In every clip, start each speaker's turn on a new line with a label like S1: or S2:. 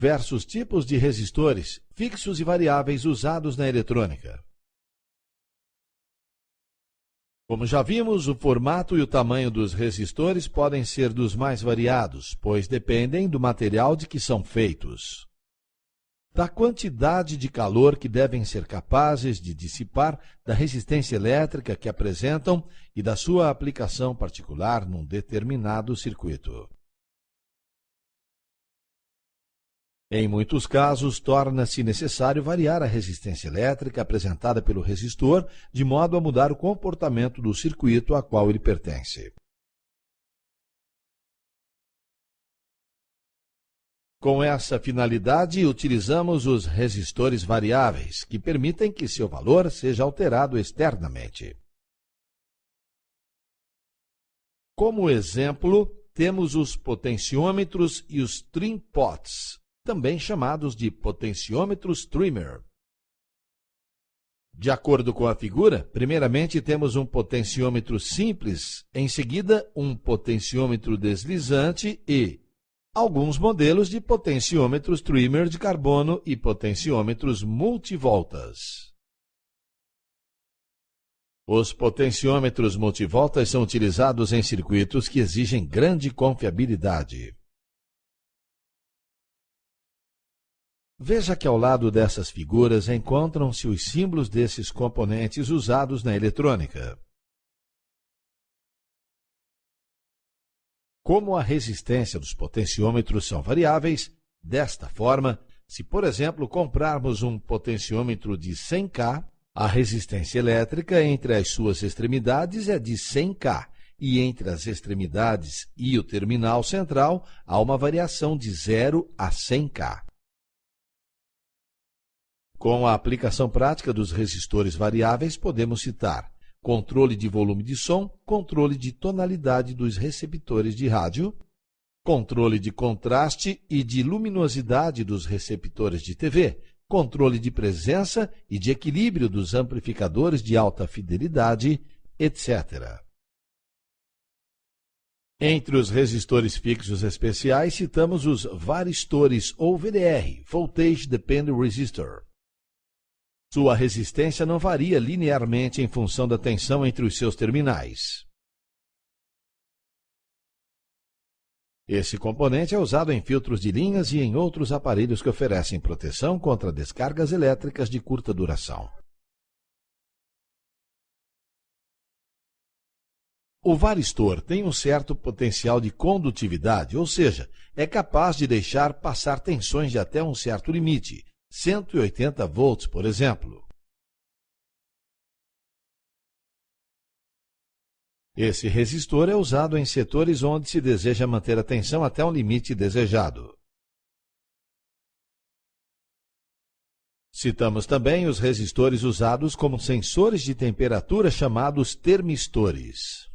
S1: Diversos tipos de resistores, fixos e variáveis usados na eletrônica. Como já vimos, o formato e o tamanho dos resistores podem ser dos mais variados, pois dependem do material de que são feitos, da quantidade de calor que devem ser capazes de dissipar, da resistência elétrica que apresentam e da sua aplicação particular num determinado circuito. Em muitos casos, torna-se necessário variar a resistência elétrica apresentada pelo resistor, de modo a mudar o comportamento do circuito a qual ele pertence. Com essa finalidade, utilizamos os resistores variáveis, que permitem que seu valor seja alterado externamente. Como exemplo, temos os potenciômetros e os trim pots, também chamados de potenciômetros trimmer. De acordo com a figura, primeiramente temos um potenciômetro simples, em seguida um potenciômetro deslizante e alguns modelos de potenciômetros trimmer de carbono e potenciômetros multivoltas. Os potenciômetros multivoltas são utilizados em circuitos que exigem grande confiabilidade. Veja que ao lado dessas figuras encontram-se os símbolos desses componentes usados na eletrônica. Como a resistência dos potenciômetros são variáveis, desta forma, se, por exemplo, comprarmos um potenciômetro de 100K, a resistência elétrica entre as suas extremidades é de 100K, e entre as extremidades e o terminal central há uma variação de 0 a 100K. Com a aplicação prática dos resistores variáveis, podemos citar controle de volume de som, controle de tonalidade dos receptores de rádio, controle de contraste e de luminosidade dos receptores de TV, controle de presença e de equilíbrio dos amplificadores de alta fidelidade, etc. Entre os resistores fixos especiais, citamos os varistores ou VDR, Voltage Dependent Resistor. Sua resistência não varia linearmente em função da tensão entre os seus terminais. Esse componente é usado em filtros de linhas e em outros aparelhos que oferecem proteção contra descargas elétricas de curta duração. O varistor tem um certo potencial de condutividade, ou seja, é capaz de deixar passar tensões de até um certo limite, 180 volts, por exemplo. Esse resistor é usado em setores onde se deseja manter a tensão até um limite desejado. Citamos também os resistores usados como sensores de temperatura chamados termistores.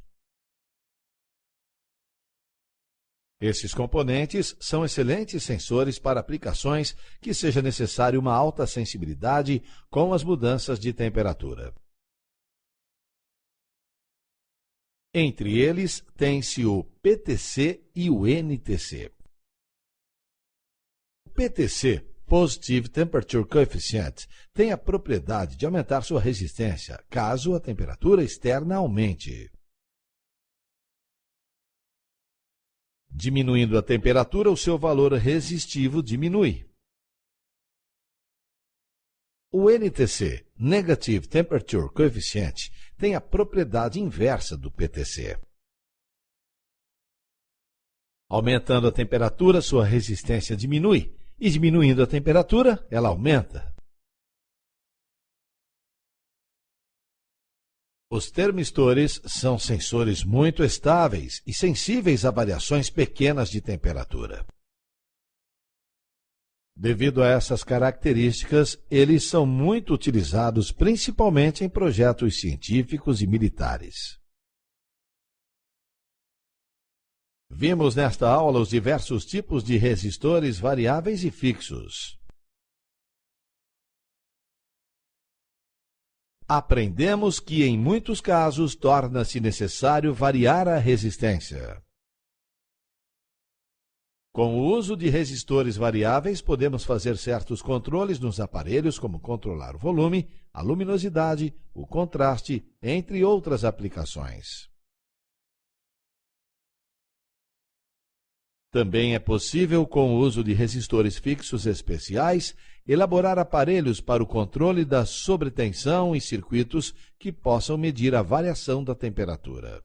S1: Esses componentes são excelentes sensores para aplicações que seja necessário uma alta sensibilidade com as mudanças de temperatura. Entre eles, tem-se o PTC e o NTC. O PTC, Positive Temperature Coefficient, tem a propriedade de aumentar sua resistência caso a temperatura externa aumente. Diminuindo a temperatura, o seu valor resistivo diminui. O NTC, Negative Temperature Coefficient, tem a propriedade inversa do PTC. Aumentando a temperatura, sua resistência diminui, e diminuindo a temperatura, ela aumenta. Os termistores são sensores muito estáveis e sensíveis a variações pequenas de temperatura. Devido a essas características, eles são muito utilizados principalmente em projetos científicos e militares. Vimos nesta aula os diversos tipos de resistores variáveis e fixos. Aprendemos que, em muitos casos, torna-se necessário variar a resistência. Com o uso de resistores variáveis, podemos fazer certos controles nos aparelhos, como controlar o volume, a luminosidade, o contraste, entre outras aplicações. Também é possível, com o uso de resistores fixos especiais, elaborar aparelhos para o controle da sobretensão e circuitos que possam medir a variação da temperatura.